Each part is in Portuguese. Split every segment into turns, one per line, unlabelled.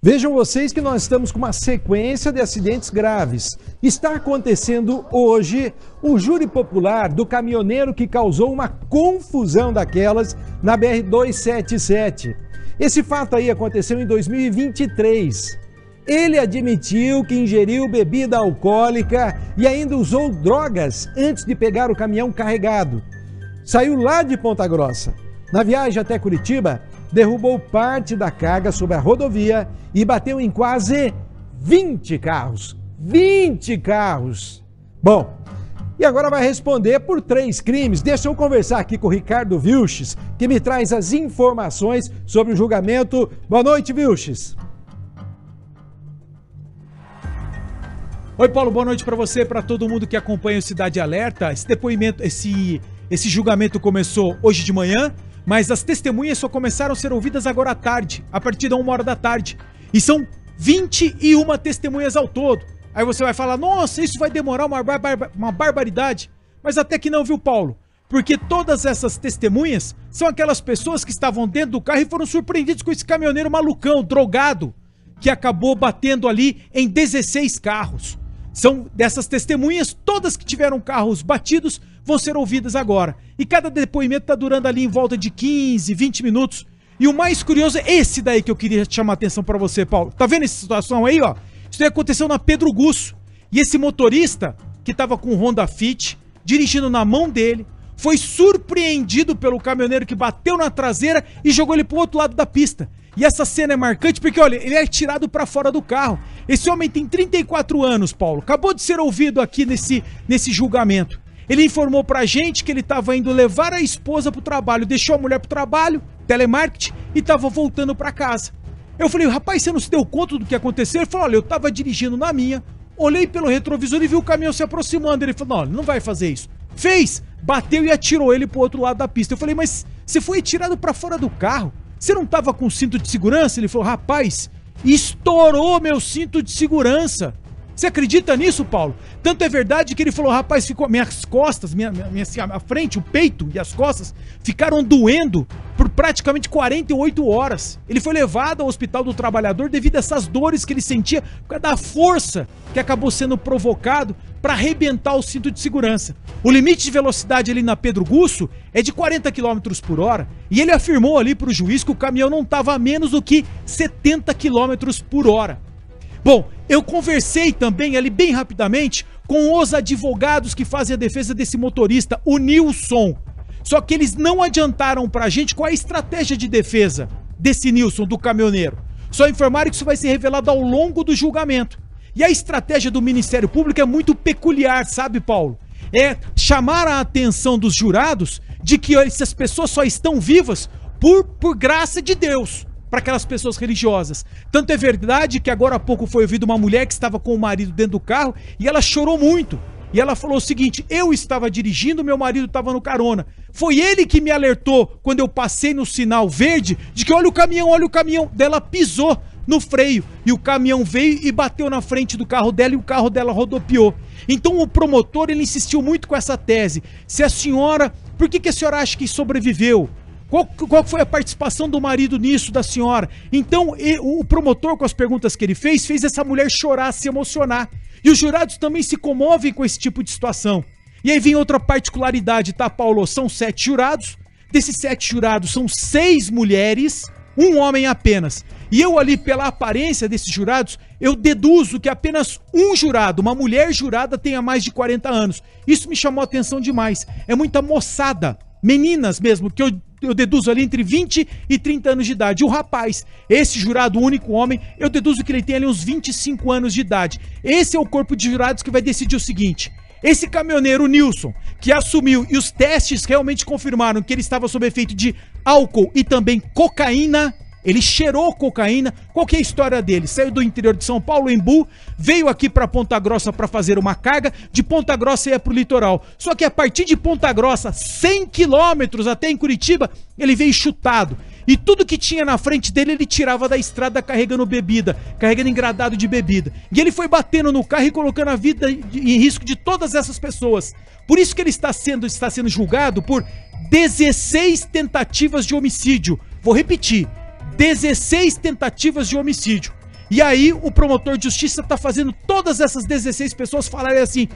Vejam vocês que nós estamos com uma sequência de acidentes graves. Está acontecendo hoje o júri popular do caminhoneiro que causou uma confusão daquelas na BR-277. Esse fato aí aconteceu em 2023. Ele admitiu que ingeriu bebida alcoólica e ainda usou drogas antes de pegar o caminhão carregado. Saiu lá de Ponta Grossa. Na viagem até Curitiba, derrubou parte da carga sobre a rodovia e bateu em quase 20 carros. 20 carros! Bom, e agora vai responder por 3 crimes. Deixa eu conversar aqui com o Ricardo Vilches, que me traz as informações sobre o julgamento. Boa noite, Vilches.
Oi, Paulo, boa noite para você, para todo mundo que acompanha o Cidade Alerta. Esse depoimento, esse julgamento começou hoje de manhã, mas as testemunhas só começaram a ser ouvidas agora à tarde, a partir da 1h da tarde. E são 21 testemunhas ao todo. Aí você vai falar, nossa, isso vai demorar uma barbaridade. Mas até que não, viu, Paulo? Porque todas essas testemunhas são aquelas pessoas que estavam dentro do carro e foram surpreendidos com esse caminhoneiro malucão, drogado, que acabou batendo ali em 16 carros. São dessas testemunhas, todas que tiveram carros batidos vão ser ouvidas agora. E cada depoimento está durando ali em volta de 15, 20 minutos. E o mais curioso é esse daí que eu queria chamar a atenção para você, Paulo. Tá vendo essa situação aí, ó? Isso daí aconteceu na Pedro Gusso. E esse motorista, que estava com o Honda Fit, dirigindo na mão dele, foi surpreendido pelo caminhoneiro que bateu na traseira e jogou ele pro outro lado da pista. E essa cena é marcante porque, olha, ele é tirado para fora do carro. Esse homem tem 34 anos, Paulo. Acabou de ser ouvido aqui nesse julgamento. Ele informou pra gente que ele estava indo levar a esposa pro trabalho, deixou a mulher pro trabalho, telemarketing, e estava voltando para casa. Eu falei, rapaz, você não se deu conta do que aconteceu? Ele falou, olha, eu estava dirigindo na minha, olhei pelo retrovisor e vi o caminhão se aproximando. Ele falou, não, ele não vai fazer isso. Fez, bateu e atirou ele pro outro lado da pista. Eu falei, mas você foi tirado para fora do carro? Você não estava com cinto de segurança? Ele falou, rapaz, estourou meu cinto de segurança. Você acredita nisso, Paulo? Tanto é verdade que ele falou, rapaz, ficou minhas costas, a frente, o peito e as costas ficaram doendo por praticamente 48 horas. Ele foi levado ao Hospital do Trabalhador devido a essas dores que ele sentia por causa da força que acabou sendo provocado para arrebentar o cinto de segurança. O limite de velocidade ali na Pedro Gusso é de 40 km por hora e ele afirmou ali para o juiz que o caminhão não estava a menos do que 70 km por hora. Bom, eu conversei também ali bem rapidamente com os advogados que fazem a defesa desse motorista, o Nilson. Só que eles não adiantaram pra gente qual é a estratégia de defesa desse Nilson, do caminhoneiro. Só informaram que isso vai ser revelado ao longo do julgamento. E a estratégia do Ministério Público é muito peculiar, sabe, Paulo? É chamar a atenção dos jurados de que essas pessoas só estão vivas por graça de Deus, para aquelas pessoas religiosas. Tanto é verdade que agora há pouco foi ouvida uma mulher que estava com o marido dentro do carro e ela chorou muito. E ela falou o seguinte, eu estava dirigindo, meu marido estava no carona. Foi ele que me alertou quando eu passei no sinal verde de que olha o caminhão, olha o caminhão. Daí ela pisou no freio e o caminhão veio e bateu na frente do carro dela e o carro dela rodopiou. Então o promotor, ele insistiu muito com essa tese. Se a senhora, por que a senhora acha que sobreviveu? Qual foi a participação do marido nisso, da senhora? Então, o promotor, com as perguntas que ele fez essa mulher chorar, se emocionar. E os jurados também se comovem com esse tipo de situação. E aí vem outra particularidade, tá, Paulo? São 7 jurados. Desses 7 jurados, são 6 mulheres, 1 homem apenas. E eu ali, pela aparência desses jurados, eu deduzo que apenas um jurado, uma mulher jurada, tenha mais de 40 anos. Isso me chamou a atenção demais. É muita moçada, meninas mesmo, que eu deduzo ali entre 20 e 30 anos de idade. O rapaz, esse jurado, o único homem, eu deduzo que ele tem ali uns 25 anos de idade. Esse é o corpo de jurados que vai decidir o seguinte. Esse caminhoneiro, o Nilson, que assumiu e os testes realmente confirmaram que ele estava sob efeito de álcool e também cocaína. Ele cheirou cocaína. Qual que é a história dele? Saiu do interior de São Paulo, Embu, veio aqui para Ponta Grossa para fazer uma carga, de Ponta Grossa ia para o litoral. Só que a partir de Ponta Grossa, 100 quilômetros até em Curitiba, ele veio chutado. E tudo que tinha na frente dele, ele tirava da estrada carregando bebida, carregando engradado de bebida. E ele foi batendo no carro e colocando a vida em risco de todas essas pessoas. Por isso que ele está sendo julgado por 16 tentativas de homicídio. Vou repetir. 16 tentativas de homicídio. E aí o promotor de justiça tá fazendo todas essas 16 pessoas falarem assim: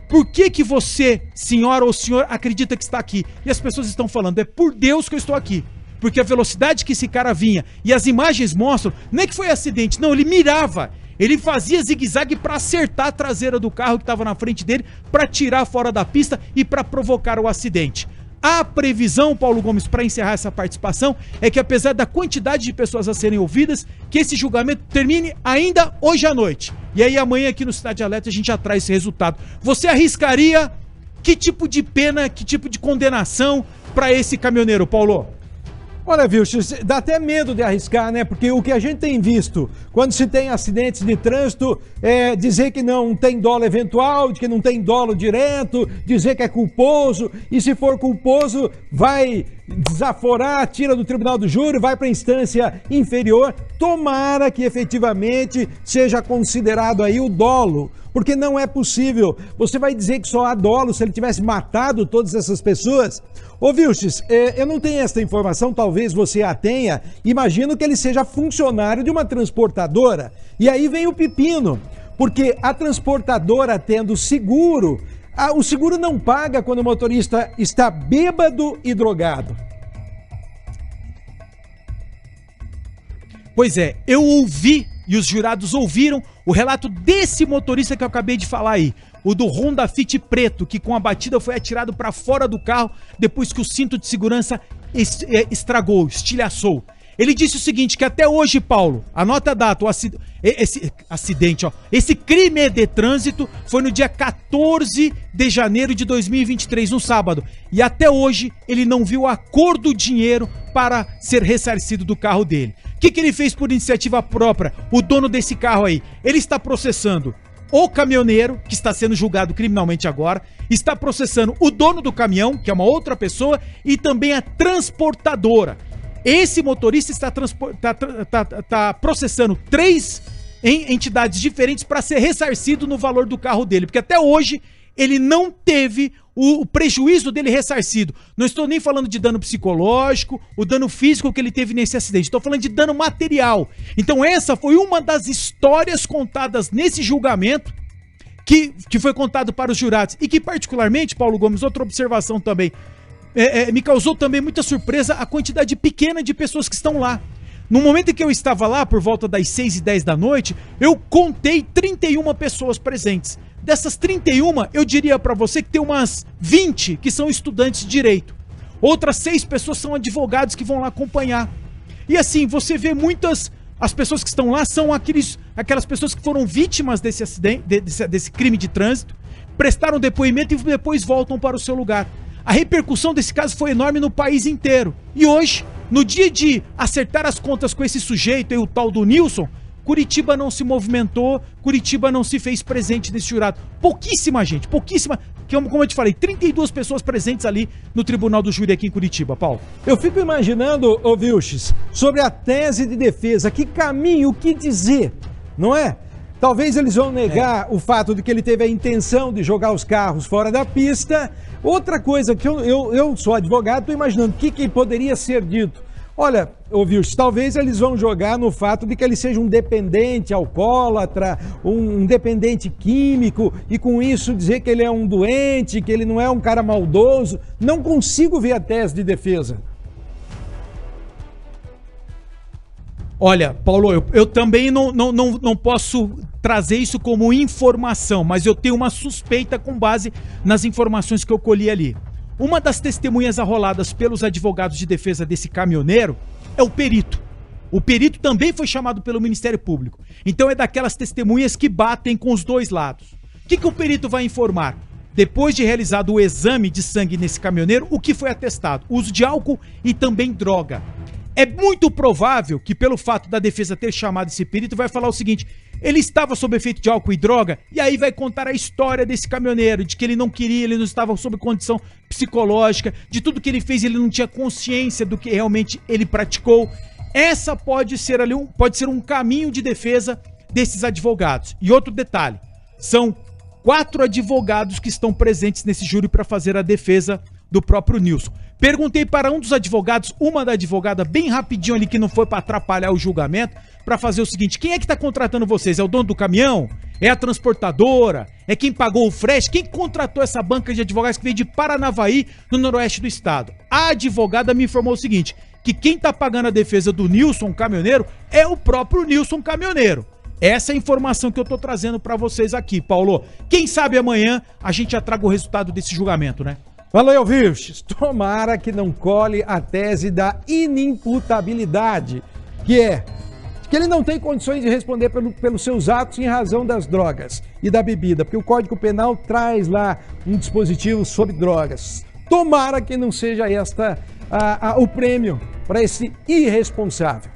por que você, senhora ou senhor, acredita que está aqui? E as pessoas estão falando: é por Deus que eu estou aqui. Porque a velocidade que esse cara vinha, e as imagens mostram, não é que foi acidente, não, ele mirava. Ele fazia zigue-zague para acertar a traseira do carro que estava na frente dele, para tirar fora da pista e para provocar o acidente. A previsão, Paulo Gomes, para encerrar essa participação, é que apesar da quantidade de pessoas a serem ouvidas, que esse julgamento termine ainda hoje à noite. E aí amanhã aqui no Cidade Alerta a gente já traz esse resultado. Você arriscaria que tipo de pena, que tipo de condenação para esse caminhoneiro, Paulo?
Olha, viu, dá até medo de arriscar, né? Porque o que a gente tem visto quando se tem acidentes de trânsito é dizer que não tem dolo eventual, que não tem dolo direto, dizer que é culposo, e se for culposo vai desaforar, tira do tribunal do júri, vai para a instância inferior. Tomara que efetivamente seja considerado aí o dolo, porque não é possível. Você vai dizer que só há dolo se ele tivesse matado todas essas pessoas? Ô Vilches, eu não tenho essa informação, talvez você a tenha. Imagino que ele seja funcionário de uma transportadora. E aí vem o pepino, porque a transportadora tendo seguro, o seguro não paga quando o motorista está bêbado e drogado.
Pois é, eu ouvi e os jurados ouviram o relato desse motorista que eu acabei de falar aí, o do Honda Fit preto, que com a batida foi atirado para fora do carro depois que o cinto de segurança estragou, estilhaçou. Ele disse o seguinte, que até hoje, Paulo, anota a data, esse crime de trânsito foi no dia 14 de janeiro de 2023, no sábado, e até hoje ele não viu a cor do dinheiro para ser ressarcido do carro dele. O que ele fez por iniciativa própria, o dono desse carro aí? Ele está processando o caminhoneiro, que está sendo julgado criminalmente agora, está processando o dono do caminhão, que é uma outra pessoa, e também a transportadora. Esse motorista está processando 3 entidades diferentes para ser ressarcido no valor do carro dele, porque até hoje ele não teve o prejuízo dele ressarcido. Não estou nem falando de dano psicológico, o dano físico que ele teve nesse acidente, estou falando de dano material. Então essa foi uma das histórias contadas nesse julgamento que foi contado para os jurados e que particularmente, Paulo Gomes, outra observação também, me causou também muita surpresa a quantidade pequena de pessoas que estão lá. No momento em que eu estava lá, por volta das 6h10 da noite, eu contei 31 pessoas presentes. Dessas 31, eu diria para você que tem umas 20 que são estudantes de direito. Outras 6 pessoas são advogados que vão lá acompanhar. E assim, você vê muitas... As pessoas que estão lá são aquelas pessoas que foram vítimas desse acidente, desse crime de trânsito, prestaram depoimento e depois voltam para o seu lugar. A repercussão desse caso foi enorme no país inteiro. E hoje, no dia de acertar as contas com esse sujeito, o tal do Nilson, Curitiba não se movimentou, Curitiba não se fez presente nesse jurado. Pouquíssima gente, pouquíssima, como eu te falei, 32 pessoas presentes ali no Tribunal do Júri aqui em Curitiba, Paulo.
Eu fico imaginando, ô Vilches, sobre a tese de defesa, que caminho, o que dizer, não é? Talvez eles vão negar o fato de que ele teve a intenção de jogar os carros fora da pista. Outra coisa que eu sou advogado, estou imaginando o que poderia ser dito. Olha, ouviu, talvez eles vão jogar no fato de que ele seja um dependente alcoólatra, um dependente químico, e com isso dizer que ele é um doente, que ele não é um cara maldoso. Não consigo ver a tese de defesa.
Olha, Paulo, eu também não posso trazer isso como informação, mas eu tenho uma suspeita com base nas informações que eu colhi ali. Uma das testemunhas arroladas pelos advogados de defesa desse caminhoneiro é o perito. O perito também foi chamado pelo Ministério Público. Então é daquelas testemunhas que batem com os dois lados. O que o perito vai informar? Depois de realizado o exame de sangue nesse caminhoneiro, o que foi atestado? Uso de álcool e também droga. É muito provável que, pelo fato da defesa ter chamado esse perito, vai falar o seguinte: ele estava sob efeito de álcool e droga, e aí vai contar a história desse caminhoneiro, de que ele não queria, ele não estava sob condição psicológica, de tudo que ele fez, ele não tinha consciência do que realmente ele praticou. Essa pode ser ali pode ser um caminho de defesa desses advogados. E outro detalhe, são 4 advogados que estão presentes nesse júri para fazer a defesa do próprio Nilson. Perguntei para um dos advogados, uma da advogada, bem rapidinho ali, que não foi para atrapalhar o julgamento, para fazer o seguinte: quem é que tá contratando vocês? É o dono do caminhão? É a transportadora? É quem pagou o frete? Quem contratou essa banca de advogados que veio de Paranavaí, no noroeste do estado? A advogada me informou o seguinte, que quem tá pagando a defesa do Nilson Caminhoneiro é o próprio Nilson Caminhoneiro. Essa é a informação que eu tô trazendo para vocês aqui, Paulo. Quem sabe amanhã a gente já traga o resultado desse julgamento, né?
Valeu, Vilches. Tomara que não cole a tese da inimputabilidade, que é que ele não tem condições de responder pelos seus atos em razão das drogas e da bebida, porque o Código Penal traz lá um dispositivo sobre drogas. Tomara que não seja o prêmio para esse irresponsável.